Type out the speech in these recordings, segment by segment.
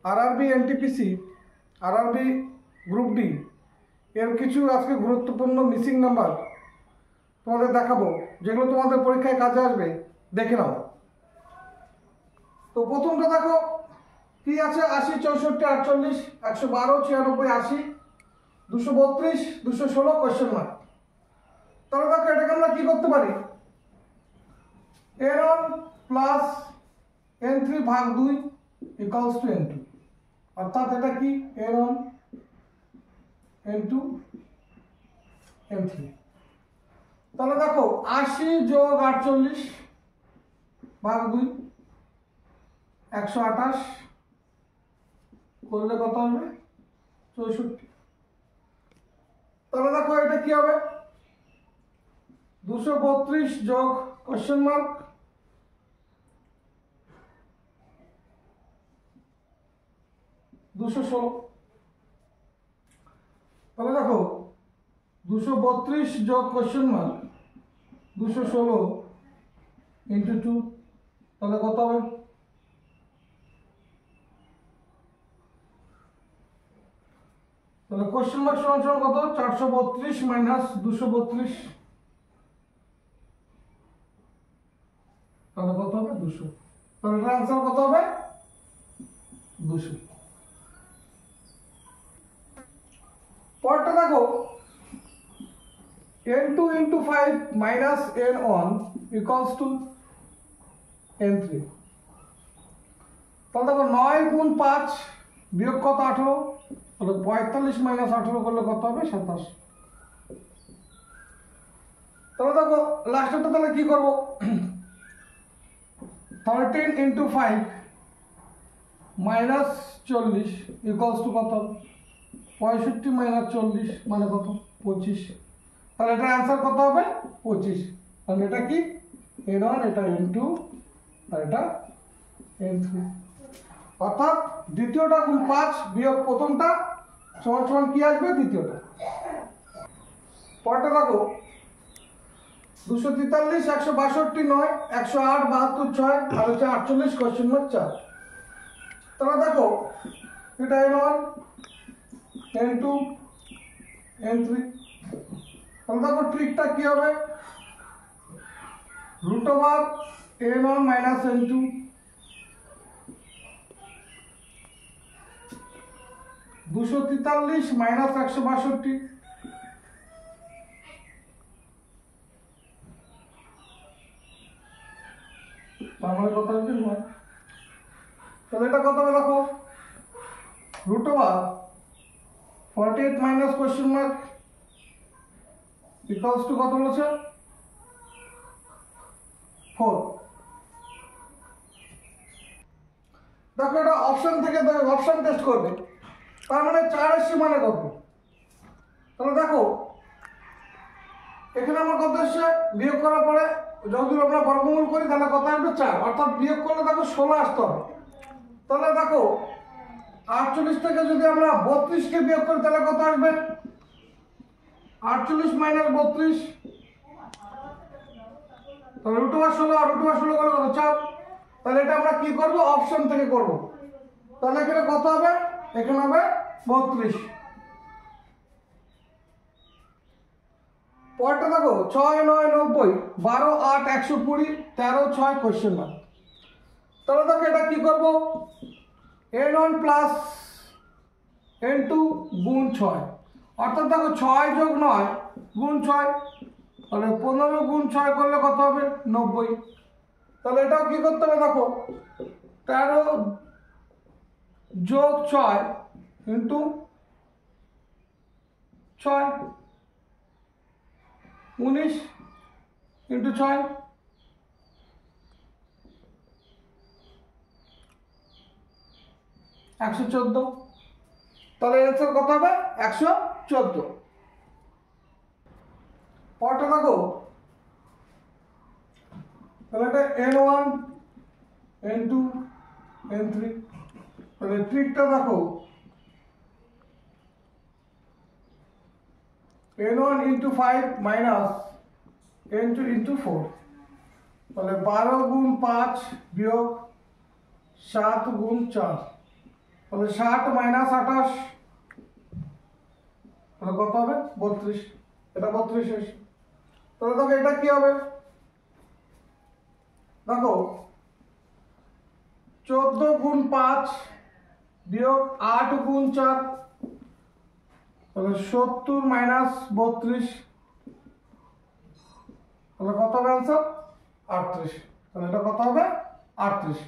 RRB NTPC, RRB group D এর কিছু আজকে গুরুত্বপূর্ণ মিসিং নাম্বার তোমাদের দেখাবো, যেগুলো তোমাদের পরীক্ষায় কাজে আসবে। দেখে নাও। তো প্রথমটা দেখো কি আছে, 80, 64, 48, 112, 96, 80, 232, 216 কোয়েশ্চেন মার্ক। তাহলে দেখো এটাকে আমরা কি করতে পারি, n1 প্লাস n3 ভাগ 2 ইকুয়ালস টু n2, অর্থাৎ এটা কি n1 n2 n3। তাহলে দেখো 80 যোগ 48 ভাগ 2 128 করলে কত হবে, 64। তাহলে দেখো এটা কি হবে, 232 যোগ কোশ্চেন মার্ক 216। তাহলে দেখো 232 যোগ কোশ্চেন মার্ক 216 ইন্টু 2, তাহলে কত হবে, তাহলে কোশ্চেন মার্ক সমান সমান কত, 432 মাইনাস 232, তাহলে কত হবে 200। তাহলে এটার आंसर কত হবে 200। পরেরটা দেখো n2 into 5 minus n1 equals to n3। তাহলে দেখো 9 গুণ 5 বিয়োগ কত 18, তাহলে 45 মাইনাস 18 করলে কত হবে 27। তাহলে দেখো লাস্টেরটা তাহলে কি করব, 13 into 5 মাইনাস 40 ইকুয়ালস টু কত, 65 মাইনাস 40 মানে কত 25। তাহলে এটার आंसर কত হবে 25। তাহলে এটা কি n1, এটা n2 আর এটা n3, অর্থাৎ দ্বিতীয়টা গুণ 5 বিয়োগ প্রথমটা সমান সমান কি আসবে দ্বিতীয়টা। পরেরটা দেখো 243, 162, 9, 108, 72, 6 আর হচ্ছে 48 কোশ্চেন মার্ক 4। তাহলে দেখো এটা n1 n2 n3। তাহলে দেখো ট্রিকটা কি হবে, root over n1 minus n2 243 minus 162, তার মানে কত হবে 1। তাহলে এটা কত হবে দেখো, root over 48 minus question mark equals to কত বলেছে 4। দেখো এটা অপশন থেকে অপশন টেস্ট করবে, তার মানে 4 এর মানে কত। তাহলে দেখো এখানে আমার কত এসছে, বিয়োগ করার পরে যদি আমরা বর্গমূল করি তাহলে কত আসবে 4, অর্থাৎ বিয়োগ করলে দেখো 16 আসতে হবে। তাহলে দেখো 48 থেকে যদি আমরা 32 কে বিয়োগ করি তাহলে কত আসবে, 48 মাইনাস 32, তাহলে রুট ওভার 16 আর রুট ওভার 16 করলে কত 4। তাহলে এটা আমরা কি করব, অপশন থেকে করব। তাহলে এখানে কত হবে, এখানে হবে 32। পরেরটা দেখো 6, 9, 90, 12, 8, 120, 13, 6 কোশ্চেন মার্ক। তাহলে দেখো এটা কি করব, n1 প্লাস n2 গুণ 6, অর্থাৎ দেখো 6 যোগ 9 গুণ 6, তাহলে 15 গুণ 6 করলে কত হবে 90। তাহলে এটাও কি করতে হবে দেখো, 13 যোগ 6 ইন্টু 6, 19 ইন্টু 6, 114। তাহলে অ্যান্সার কত হবে 114। পরেরটা দেখো, তাহলে এটা n1 n2 n3। তাহলে ট্রিকটা দেখো, n1 into 5 minus n2 into 4, তাহলে 12 গুণ 5 বিয়োগ 7 গুণ 4, তাহলে 60 মাইনাস 28 তাহলে কত হবে 32, এটা 32 এসে। তাহলে দেখো এটা কি হবে, দেখো 14 গুণ 5 বিয়োগ 8 গুণ 4 তাহলে 70 মাইনাস 32 তাহলে কত হবে অ্যান্সার 38। তাহলে এটা কত হবে 38।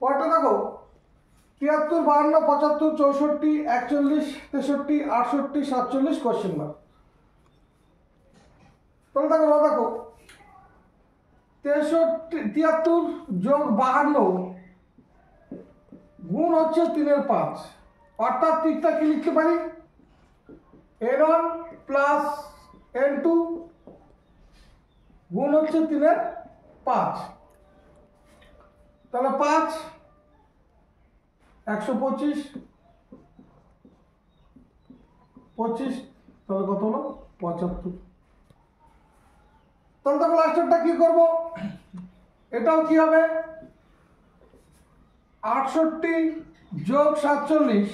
পরেরটা দেখো 73 52 75 64 41 63 68 47 কোশ্চেন মার্ক। তাহলে দেখো 73 যোগ 52 গুণ হচ্ছে 3 এর 5, অর্থাৎ তিনটা কি লিখতে পারি n1 প্লাস n2 গুণ হচ্ছে 3 এর 5, তাহলে 5 125 25 তাহলে কত হলো 75। তাহলে দেখো লাস্টেরটা কি করব, এটাও কি হবে 68 যোগ 47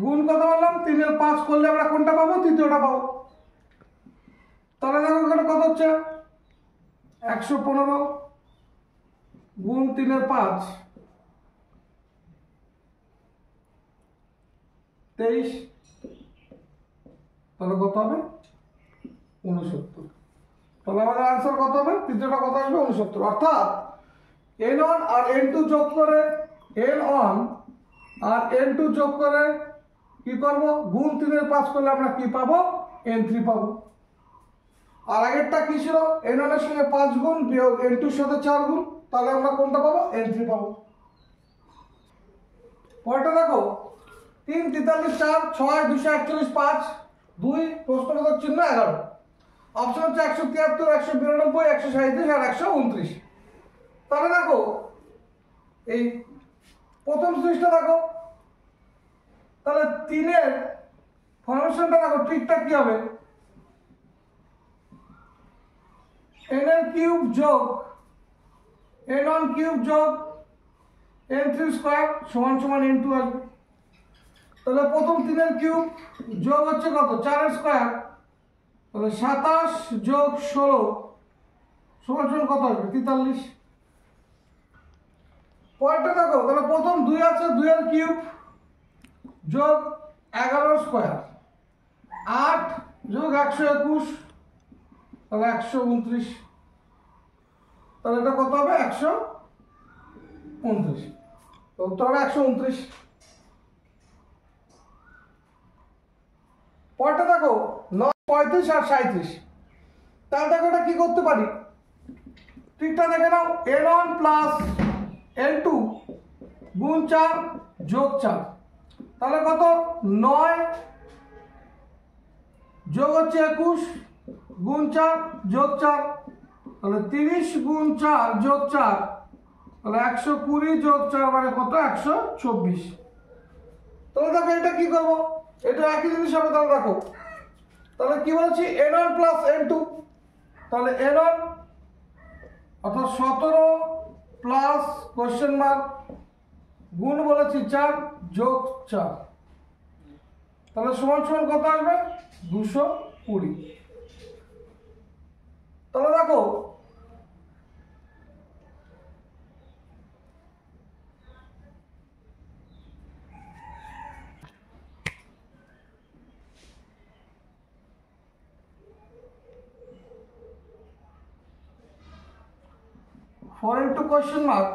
গুণ কত বললাম 3 এর 5 করলে আমরা কোনটা পাবো তৃতীয়টা পাবো। তাহলে দেখো এখানে কত হচ্ছে 115 গুণ 3 এর 5 23 তাহলে কত হবে 69। তাহলে আমাদের आंसर কত হবে তৃতীয়টা কত আসবে 69, অর্থাৎ n1 আর n2 যোগ করে n1 আর n2 যোগ করে কি করব গুণ 3 এর 5 করলে আমরা কি পাবো n3 পাবো। আর আগেরটা কি ছিল n1 এর সঙ্গে 5 গুণ বিয়োগ n2 এর সাথে 4 গুণ, তাহলে আমরা কোনটা পাবো n3 পাবো। পরেরটা দেখো 3 43 4 6 241 5 2 প্রশ্নবোধক চিহ্ন 11, অপশন হচ্ছে 173 192 137 আর 129। তাহলে দেখো এই প্রথম সিরিজটা দেখো, তাহলে 3 এর ফরমেশনটা দেখো ট্রিকটা কি হবে n এর কিউব যোগ n1 কিউব যোগ n3 স্কয়ার সমান সমান n2 আসবে। তাহলে প্রথম 3 এর কিউব যোগ হচ্ছে কত 4 এর স্কয়ার, তাহলে 27 যোগ 16 সমান সমান কত আসবে 43। পরেরটা দেখো, তাহলে প্রথম 2 আছে 2 এর কিউব যোগ 11 স্কয়ার 8 যোগ 121 তাহলে 129, তাহলে এটা কত হবে 129, তো উত্তর হবে 129। পরেরটা দেখো 9 35 আর 37, তাহলে দেখো এটা কি করতে পারি ঠিকটা দেখে নাও n1 প্লাস n2 গুণ 4 যোগ 4 তাহলে কত 9 যোগ হচ্ছে 21 গুণ 4 যোগ 4 তাহলে 30 গুণ 4 যোগ 4 তাহলে 120 যোগ 4 মানে কত 124। তাহলে দেখো এটা কি করব, এটা একই জিনিস হবে। তাহলে দেখো তাহলে কি বলেছি n1 প্লাস n2, তাহলে n1 অর্থাৎ 17 প্লাস কোশ্চেন মার্ক গুণ বলেছি 4 যোগ 4 তাহলে সমান সমান কত আসবে 220। তাহলে দেখো four into question mark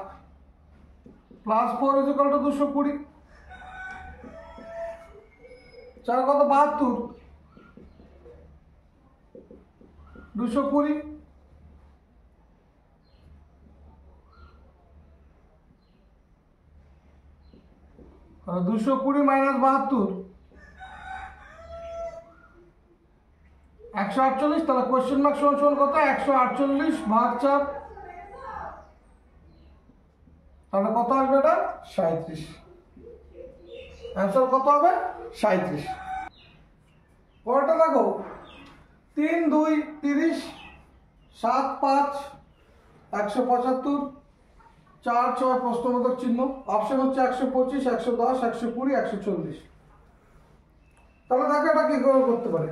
plus 4 is equal to 220 चार कत 72 220 220 माइनस 72 148 তাহলে কোশ্চেন মার্ক সমান সমান কত 148 ভাগ 4 তাহলে কত আসবে এটা 37, आंसर কত হবে 37। পরেরটা দেখো 3 2 30 7 5 175, 4 6 প্রশ্নবোধক চিহ্ন, অপশন হচ্ছে 125, 110, 120, 140। তাহলে দেখো এটা কি করে করতে পারে।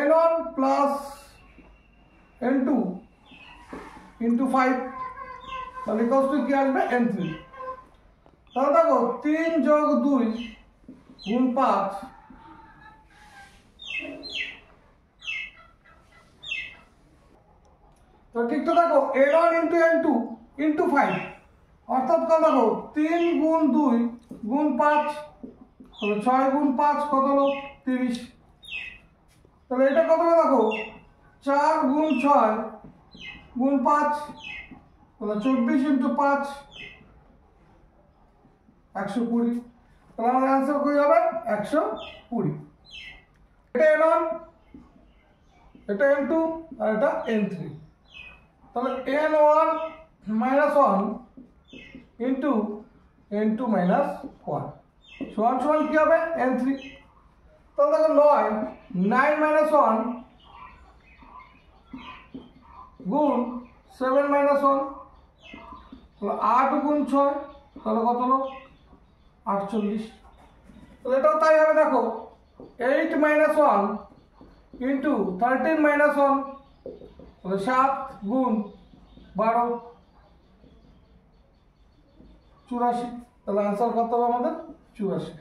n1 প্লাস n2 ইন্টু 5 তাহলে কি আসবে n3। তাহলে দেখো 3 যোগ 2 গুণ 5 তো ঠিক তো দেখো n1 ইন্টু n2 ইন্টু 5 অর্থাৎ কত দেখো 3 গুণ 2 গুণ 5 তাহলে 6 গুণ 5 কত হলো 30। তাহলে এটা কত হবে দেখো 4 গুণ 6 গুণ 5 তাহলে 24 ইন্টু 5 120। তাহলে আমাদের অ্যান্সার কী হবে 120। এটা n1, এটা n2 আর এটা n3। তাহলে n1 minus 1 into n2 minus 1 সমান সমান কী হবে n3। তাহলে দেখো 9 মাইনাস 1 গুণ 7 মাইনাস 1 তাহলে 8 গুণ 6 তাহলে কত হলো 48। তাহলে এটাও তাই হবে দেখো 8 মাইনাস 1 ইন্টু 13 মাইনাস 1 তাহলে 7 গুণ 12 84। তাহলে আনসার কত হবে আমাদের 84।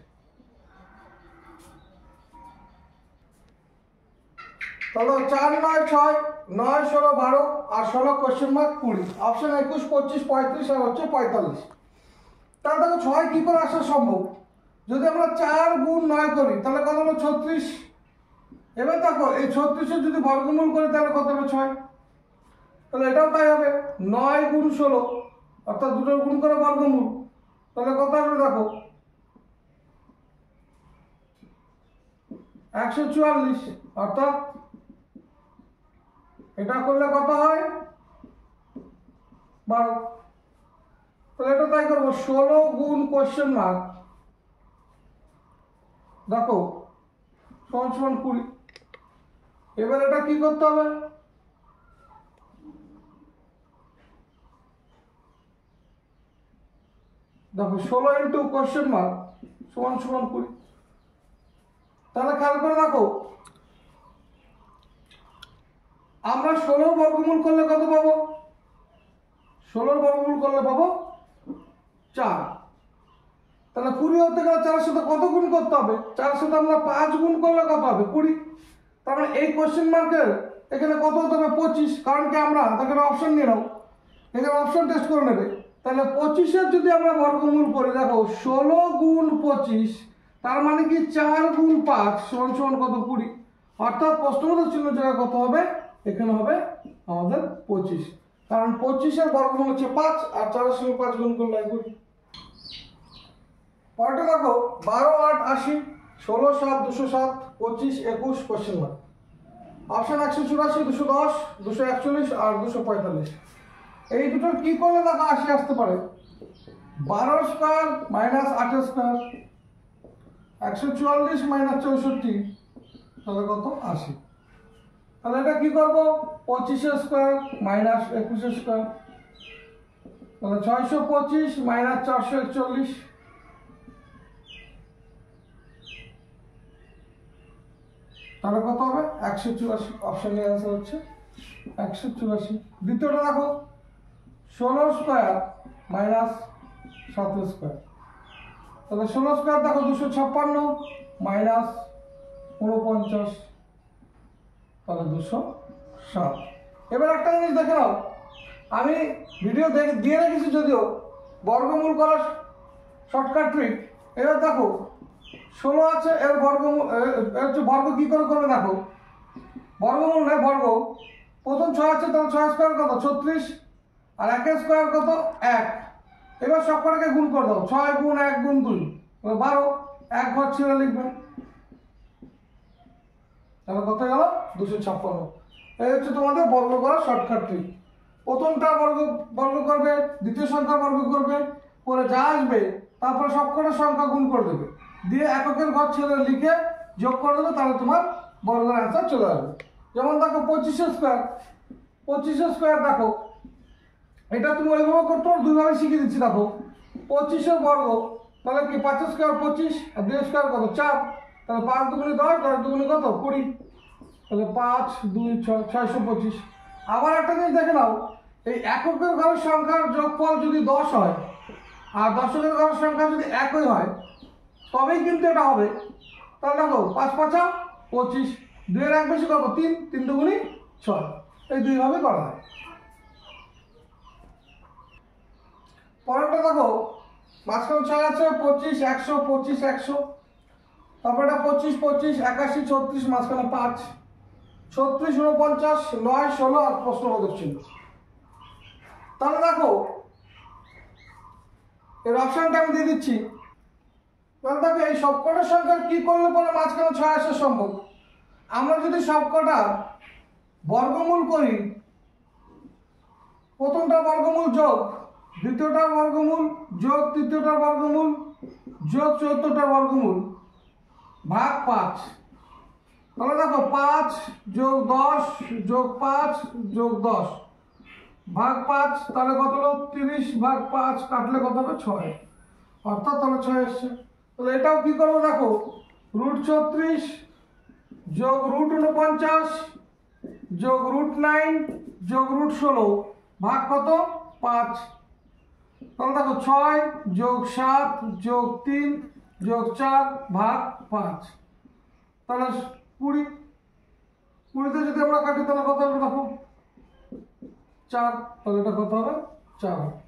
তাহলে 4 9 6 9 16 12 আর 16 কোশ্চেন মার্ক 20 অপশন 21 25 35 আর হচ্ছে 45। তাহলে দেখো 6 কি করে আসা সম্ভব, যদি আমরা 4 গুণ 9 করি তাহলে কত হলো 36। এবার দেখো এই 36 যদি বর্গমূল করি তাহলে কত হবে 6। তাহলে এটাও তাই হবে 9 গুণ 16 অর্থাৎ দুটো গুণ করে বর্গমূল তাহলে কত আসবে দেখো 144 অর্থাৎ এটা করলে কত হয় 12। তাহলে এটা তাই করবো 16 গুণ কোশ্চেন মার্ক দেখো সমান সমান 20। এবার এটা কি করতে হবে দেখো 16 ইন্টু কোশ্চেন মার্ক সমান সমান 20। তাহলে খেয়াল করে দেখো আমরা 16 বর্গমূল করলে কত পাবো 16 বর্গমূল করলে পাবো 4। তাহলে 20 হতে গেলে 4 এর সাথে কত গুণ করতে হবে 4 এর সাথে আমরা 5 গুণ করলে কত হবে 20। তার মানে এই কোশ্চেন মার্কের এখানে কত হতে হবে 25, কারণ কি আমরা এখানে অপশন নিয়ে নাও, এখানে অপশন টেস্ট করে নেবে। তাহলে 25-এর যদি আমরা বর্গমূল করি দেখো 16 গুণ 25 তার মানে কি 4 গুণ 5 সমান সমান কত 20, অর্থাৎ প্রশ্নবোধক চিহ্ন জায়গায় কত হবে এখানে হবে আমাদের 25, কারণ 25-এর বর্গমূল হচ্ছে 5 আর 4-এর সঙ্গে 5 গুণ করলে 20। পরেরটা দেখো 12 8 80 16 7 207 25 21 কোশ্চেন মার্ক অপশন 184 210 241 আর 245। এই দুটোর কি করলে দেখো 80 আসতে পারে 12 স্কয়ার মাইনাস 8 স্কয়ার 144 মাইনাস 64 তাহলে কত 80। তাহলে এটা কি করবো 25 স্কয়ার মাইনাস 21 স্কয়ার তাহলে 625 মাইনাস 441 তাহলে কত হবে 184। অপশনের অ্যান্সার হচ্ছে 184। দ্বিতীয়টা দেখো 16 স্কয়ার মাইনাস 7 স্কয়ার তাহলে 16 স্কয়ার দেখো 256 মাইনাস 49 তাহলে 207। এবার একটা জিনিস দেখে নাও, আমি ভিডিও দিয়ে রেখেছি যদিও বর্গমূল করার শর্টকাট ট্রিক। এবার দেখো 16 আছে এর বর্গমূল হচ্ছে বর্গ কি করে করবে দেখো বর্গমূল নয় বর্গ, প্রথম 6 আছে তাহলে 6 স্কয়ার কত 36 আর 1 স্কয়ার কত 1। এবার সব কটাকে গুণ করে দাও 6 গুণ 1 গুণ 2 12 1 ঘর ছেড়ে লিখবে তাহলে কত গেল 256। এই হচ্ছে তোমাদের বর্গ করার শর্টকাট ট্রিক। প্রথমটা বর্গ করবে, দ্বিতীয় সংখ্যা বর্গ করবে, পরে যা আসবে তারপরে সবকটা সংখ্যা গুণ করে দেবে, দিয়ে এককের ঘর ছেড়ে লিখে যোগ করে দেবে, তাহলে তোমার বর্গের অ্যান্সার চলে আসবে। যেমন দেখো 25 স্কয়ার 25 স্কোয়ার দেখো, এটা তুমি ওইভাবে করতে পারো, দুইভাবে শিখিয়ে দিচ্ছি। দেখো 25 বর্গ, তাহলে কি 5 স্কোয়ার 25 আর 2 স্কোয়ার কত 4, তাহলে 5 দুগুণে 10, 10 দুগুণে কত 20, তাহলে 5 2 6 625। আবার একটা জিনিস দেখে নাও, এই এককের ঘরের সংখ্যার যোগফল যদি 10 হয় আর দশকের ঘরের সংখ্যা যদি একই হয় তবেই কিন্তু এটা হবে। তাহলে দেখো 5 5 25, 2 এর এক বেশি কত 3, 3 দুগুণে 6, এই দুইভাবে করা হয়। পরেরটা দেখো, মাঝখানে 6 আছে, 25 100 25 100, তারপর এটা 25 25 81 36, মাঝখানে 5 36 49 9 16 আর প্রশ্নবোধক চিহ্ন। তাহলে দেখো এর অপশনটা আমি দিয়ে দিচ্ছি। তাহলে দেখো এই সবকটার সংখ্যা কি করলে পরে মাঝখানে 6 আসা সম্ভব। আমরা যদি সবকটা বর্গমূল করি, প্রথমটা বর্গমূল যোগ দ্বিতীয়টার বর্গমূল যোগ তৃতীয়টার বর্গমূল যোগ চতুর্থটার বর্গমূল ভাগ 5, তাহলে দেখো 5 যোগ 10 যোগ 5 যোগ 10 ভাগ 5, তাহলে কত হলো 30 ভাগ 5, কাটলে কত হবে 6, অর্থাৎ তাহলে 6 এসছে। তাহলে এটাও কি করবো দেখো, √36 যোগ √49 যোগ √9 যোগ √16 ভাগ কত 5, তাহলে দেখো 6 যোগ 7 যোগ 3 যোগ 4 ভাগ 5, তাহলে 20, 20তে যদি আমরা কাটি তাহলে কত হবে দেখো 4, তাহলে এটা কত হবে 4 হবে।